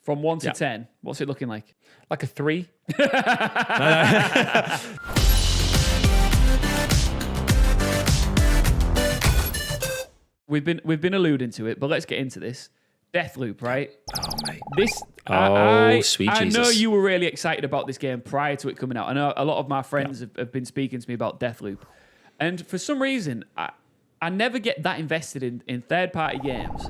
From 1 to 10, what's it looking like? Like a 3. We've been alluding to it, but let's get into this. Deathloop, right? Oh, mate. Sweet Jesus. I know you were really excited about this game prior to it coming out. I know a lot of my friends have been speaking to me about Deathloop. And for some reason, I never get that invested in third-party games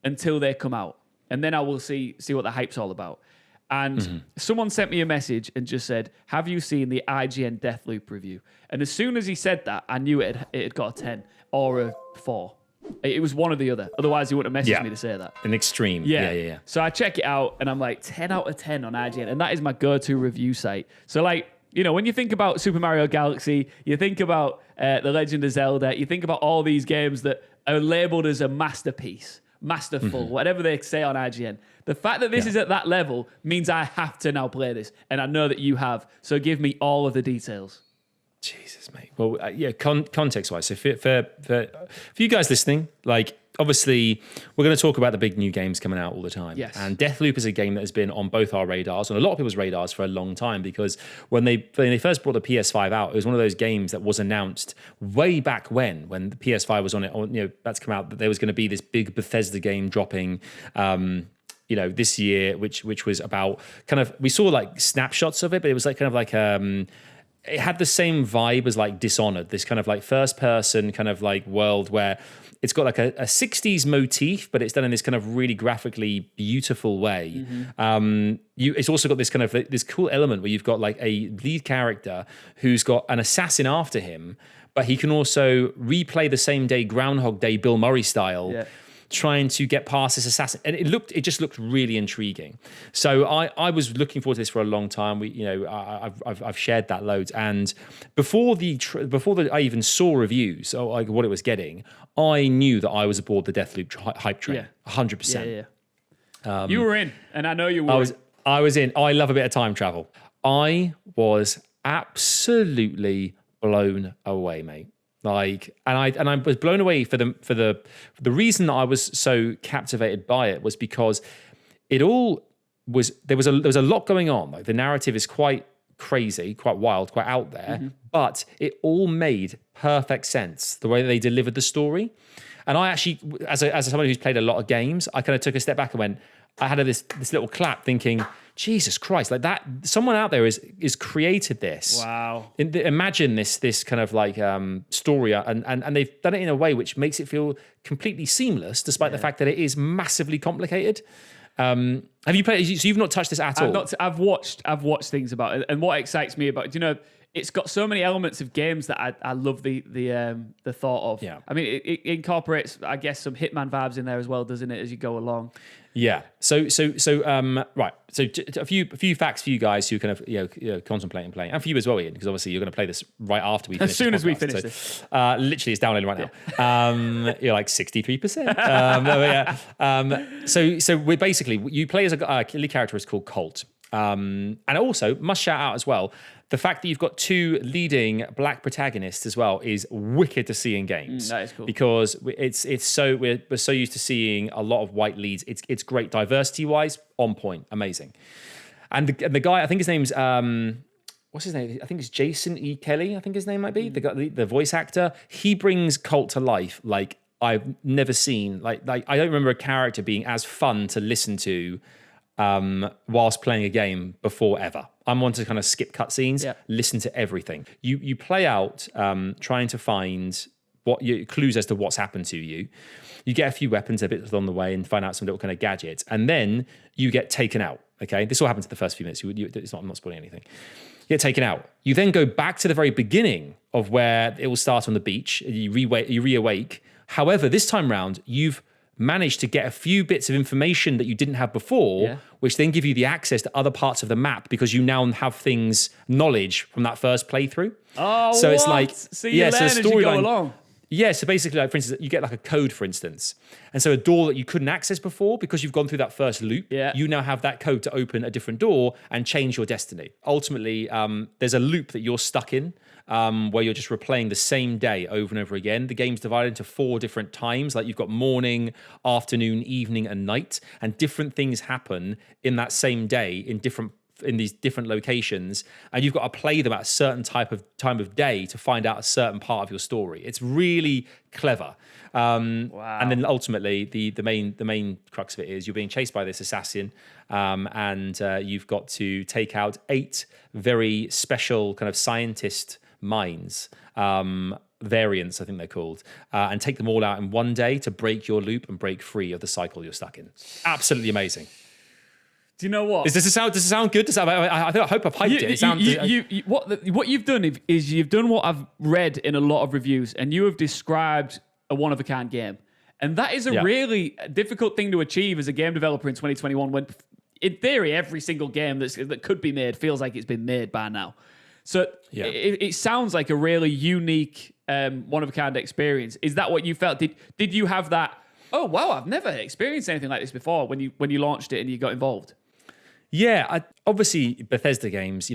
until they come out. And then I will see what the hype's all about. And someone sent me a message and just said, have you seen the IGN Deathloop review? And as soon as he said that, I knew it had got a 10 or a 4. It was one or the other. Otherwise, he wouldn't have messaged me to say that. An extreme. Yeah. So I check it out, and I'm like, 10 out of 10 on IGN. And that is my go-to review site. So, like, you know, when you think about Super Mario Galaxy, you think about The Legend of Zelda, you think about all these games that are labeled as a masterpiece, masterful, whatever they say on IGN. The fact that this is at that level means I have to now play this. And I know that you have. So give me all of the details. Jesus, mate. Well, context-wise, so for you guys listening, like, obviously, we're going to talk about the big new games coming out all the time. Yes. And Deathloop is a game that has been on both our radars, on a lot of people's radars for a long time, because when they first brought the PS5 out, it was one of those games that was announced way back when the PS5 was on it, that's come out, that there was going to be this big Bethesda game dropping, this year, which was about kind of, we saw like snapshots of it, but it was like kind of like, it had the same vibe as like Dishonored, this kind of like first person kind of like world where it's got like a 60s motif, but it's done in this kind of really graphically beautiful way. It's also got this kind of this cool element where you've got like a lead character who's got an assassin after him, but he can also replay the same day, Groundhog Day, Bill Murray style, trying to get past this assassin, and it just looked really intriguing. So I was looking forward to this for a long time. I've shared that loads, and before I even saw reviews or like what it was getting, I knew that I was aboard the Deathloop hype train, 100%. Yeah. You were in, and I know you were. I was in. I love a bit of time travel. I was absolutely blown away, mate. Like, and I was blown away for the reason that I was so captivated by it was because there was a lot going on. Like, the narrative is quite crazy, quite wild, quite out there, but it all made perfect sense the way that they delivered the story. And I actually, as someone who's played a lot of games, I kind of took a step back and went, I had this little clap thinking, Jesus Christ, like that, someone out there is created this. Wow. Imagine this kind of like story, and they've done it in a way which makes it feel completely seamless, despite the fact that it is massively complicated. Have you played? So you've not touched this at all? I've watched things about it, and what excites me about it, it's got so many elements of games that I love the thought of. Yeah. I mean, it incorporates, I guess, some Hitman vibes in there as well, doesn't it, as you go along? Yeah. So right. So a few facts for you guys who kind of contemplating playing, and for you as well, Ian, because obviously you're going to play this right after we finish. As soon as we finish this, literally, it's downloading right now. You're like 63%. So we're basically, you play as a lead character is called Colt. And also must shout out as well, the fact that you've got two leading black protagonists as well is wicked to see in games. That is cool. Because we're so used to seeing a lot of white leads. It's great diversity wise, on point, amazing. And the guy, I think his name's what's his name? I think it's Jason E. Kelly. I think his name might be the voice actor. He brings Colt to life like I've never seen. Like I don't remember a character being as fun to listen to whilst playing a game before ever. I'm one to kind of skip cutscenes, listen to everything. You play out trying to find clues as to what's happened to you. You get a few weapons a bit along the way and find out some little kind of gadgets, and then you get taken out. Okay, this all happens in the first few minutes. I'm not spoiling anything. You get taken out. You then go back to the very beginning of where it will start on the beach. You reawake. However, this time round, you've managed to get a few bits of information that you didn't have before, which then give you the access to other parts of the map because you now have knowledge from that first playthrough. Oh, so it's like, so you learn as you go along. Yeah, so basically, like for instance, you get like a code, for instance, and so a door that you couldn't access before because you've gone through that first loop, you now have that code to open a different door and change your destiny. Ultimately, there's a loop that you're stuck in where you're just replaying the same day over and over again. The game's divided into 4 different times, like you've got morning, afternoon, evening, and night, and different things happen in that same day in these different locations, and you've got to play them at a certain time of day to find out a certain part of your story. It's really clever. Wow. And then ultimately, the main crux of it is you're being chased by this assassin, and you've got to take out 8 very special kind of scientist minds. Variants, I think they're called, and take them all out in one day to break your loop and break free of the cycle you're stuck in. Absolutely amazing. Do you know what? Does it sound good? I hope I've hyped it. What you've done is you've done what I've read in a lot of reviews, and you have described a one-of-a-kind game. And that is a really difficult thing to achieve as a game developer in 2021 when, in theory, every single game that could be made feels like it's been made by now. So it sounds like a really unique one-of-a-kind experience. Is that what you felt? Did you have that, oh, wow, I've never experienced anything like this before when you launched it and you got involved? Yeah, obviously Bethesda games.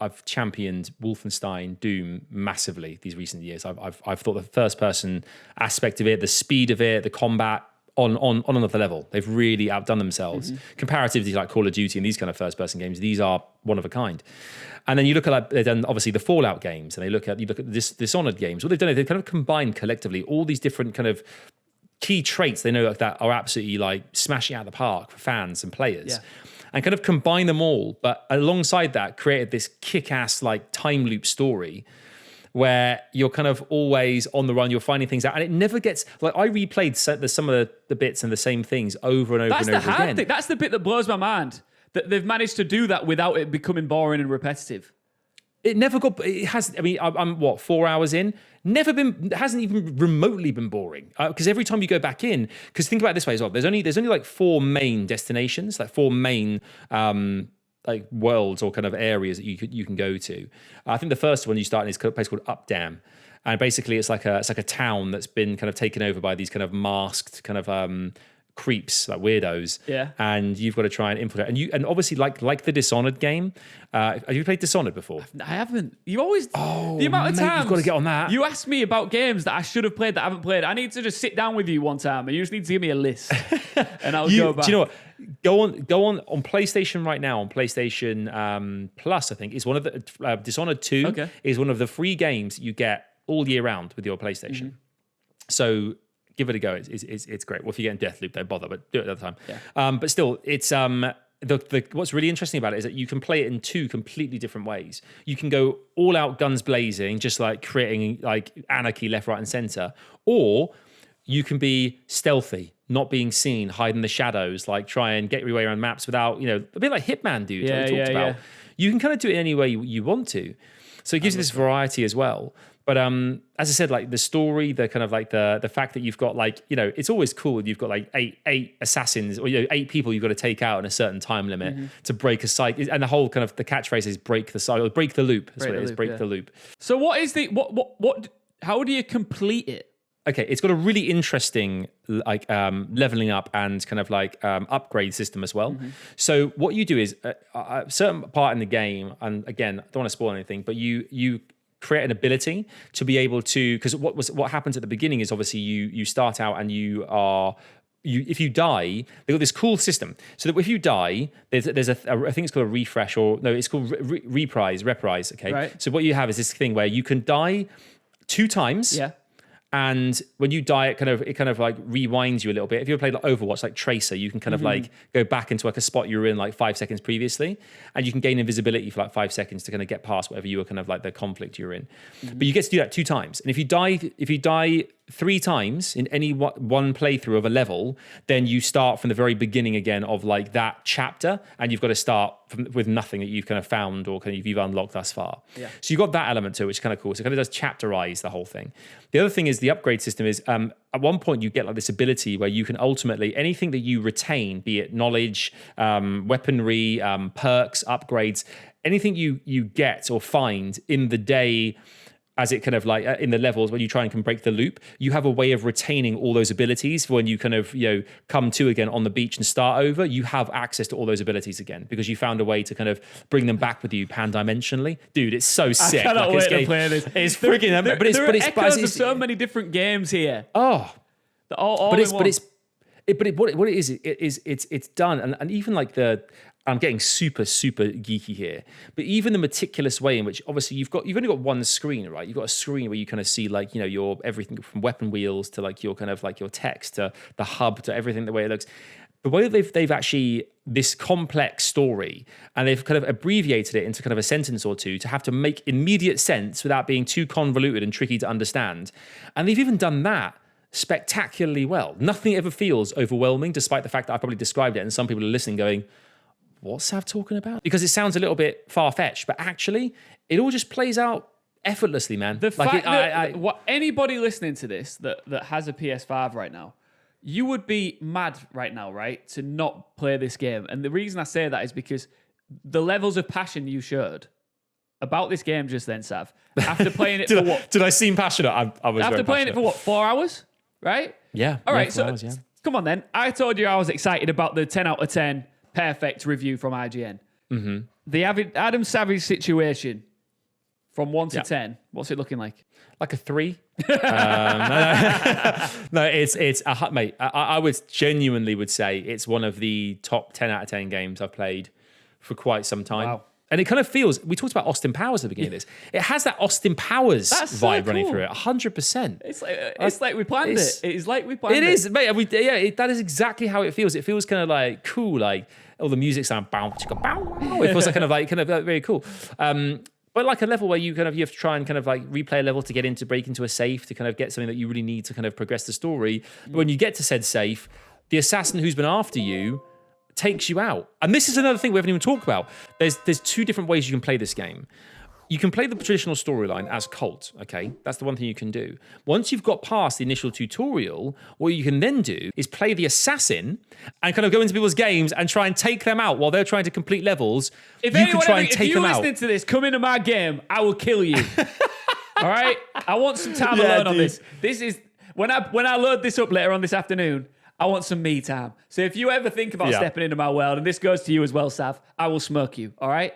I've championed Wolfenstein, Doom massively these recent years. I've thought the first person aspect of it, the speed of it, the combat on another level. They've really outdone themselves comparatively to like Call of Duty and these kind of first person games. These are one of a kind. And then you look at they've done obviously the Fallout games, and you look at this Dishonored games. What they've done is they've kind of combined collectively all these different kind of key traits they know like that are absolutely like smashing out of the park for fans and players, and kind of combine them all. But alongside that, created this kick-ass like time loop story where you're kind of always on the run. You're finding things out, and it never gets like I replayed some of the bits and the same things over and over and over again. That's the hard thing. That's the bit that blows my mind. That they've managed to do that without it becoming boring and repetitive. It never got. It has. I mean, I'm 4 hours in. Hasn't even remotely been boring. Because every time you go back in, because think about it this way as well. There's only like 4 main destinations, like 4 main like worlds or kind of areas that you can go to. I think the first one you start in is a place called Updam, and basically it's like a town that's been kind of taken over by these kind of masked kind of creeps, like weirdos. Yeah. And you've got to try and infiltrate. And obviously like the Dishonored game. Have you played Dishonored before? I haven't. You always the amount of times you've got to get on that. You ask me about games that I should have played that I haven't played. I need to just sit down with you one time and you just need to give me a list. And I'll go back. Do you know what? Go on PlayStation right now, on PlayStation Plus, I think, is one of the Dishonored 2 is one of the free games you get all year round with your PlayStation. So give it a go. It's great. Well, if you're getting Deathloop, don't bother, but do it at the time. Yeah. But still, it's what's really interesting about it is that you can play it in 2 completely different ways. You can go all out guns blazing, just like creating like anarchy left, right, and center, or you can be stealthy, not being seen, hide in the shadows, like try and get your way around maps without, a bit like Hitman dude that we talked about. You can kind of do it any way you want to. So it gives you this variety as well. But as I said, like the story, the kind of like the fact that you've got like, it's always cool. You've got like eight assassins or 8 people you've got to take out in a certain time limit to break a cycle. And the whole kind of the catchphrase is break the cycle, break the loop. That's what it is, break the loop. So what is what? How do you complete it? Okay, it's got a really interesting like leveling up and kind of like upgrade system as well. So what you do is a certain part in the game, and again, I don't want to spoil anything, but you create an ability to be able to, because what happens at the beginning is obviously you start out and if you die, they've got this cool system. So that if you die, there's I think it's called a refresh, or no, it's called reprise. Okay. Right. So what you have is this thing where you can die 2 times. Yeah. And when you die, it kind of like rewinds you a little bit. If you ever played like Overwatch, like Tracer, you can kind of like go back into like a spot you were in like 5 seconds previously, and you can gain invisibility for like 5 seconds to kind of get past whatever you were kind of like the conflict you're in. But you get to do that 2 times, and if you die 3 times in any one playthrough of a level, then you start from the very beginning again of like that chapter, and you've got to start with nothing that you've kind of found or you've unlocked thus far. Yeah. So you've got that element to it, which is kind of cool. So it kind of does chapterize the whole thing. The other thing is the upgrade system is at one point you get like this ability where you can ultimately, anything that you retain, be it knowledge, weaponry, perks, upgrades, anything you get or find in the day as it kind of like in the levels when you try and can break the loop, you have a way of retaining all those abilities for when you kind of, come to again on the beach and start over. You have access to all those abilities again because you found a way to kind of bring them back with you pan-dimensionally. Dude, it's so sick. I cannot wait to play this. It's freaking amazing. There are echoes of so many different games here. Oh, all but in one. what it is, it's done, and even like I'm getting super geeky here, but even the meticulous way in which obviously you've only got one screen, right? You've got a screen where you kind of see like your everything from weapon wheels to like your kind of like your text to the hub to everything the way it looks. The way they've actually this complex story and they've kind of abbreviated it into kind of a sentence or two to have to make immediate sense without being too convoluted and tricky to understand, and they've even done that spectacularly well. Nothing ever feels overwhelming, despite the fact that I probably described it and some people are listening going, what's Sav talking about? Because it sounds a little bit far-fetched, but actually it all just plays out effortlessly, man. The fact that what anybody listening to this that has a PS5 right now, you would be mad right now, right, to not play this game. And the reason I say that is because the levels of passion you showed about this game just then, Sav, after playing it Did I seem passionate? I was after playing it for 4 hours, right? Yeah. All right, 4 hours, yeah. Come on then. I told you I was excited about the 10 out of 10 perfect review from IGN. Mm-hmm. The Adam Savage situation from 1 to 10. What's it looking like? Like a 3. No, it's a mate. I would genuinely say it's one of the top 10 out of 10 games I've played for quite some time. Wow. And it kind of feels, we talked about Austin Powers at the beginning of this. It has that Austin Powers vibe running through it, 100%. It's like we planned it. It is like we planned it. It is, mate. That is exactly how it feels. It feels kind of like cool, like all the music sound bow, chicka, bow. It feels like kind of very cool. But like a level where you have to try and kind of like replay a level to break into a safe to kind of get something that you really need to kind of progress the story. But when you get to said safe, the assassin who's been after you takes you out. And this is another thing we haven't even talked about. There's 2 different ways you can play this game. You can play the traditional storyline as Colt, okay? That's the one thing you can do. Once you've got past the initial tutorial, what you can then do is play the assassin and kind of go into people's games and try and take them out while they're trying to complete levels. If you're listening to this, come into my game, I will kill you. All right? I want some time alone on this. This is when I load this up later on this afternoon, I want some me time. So if you ever think about stepping into my world, and this goes to you as well, Sav, I will smirk you, all right?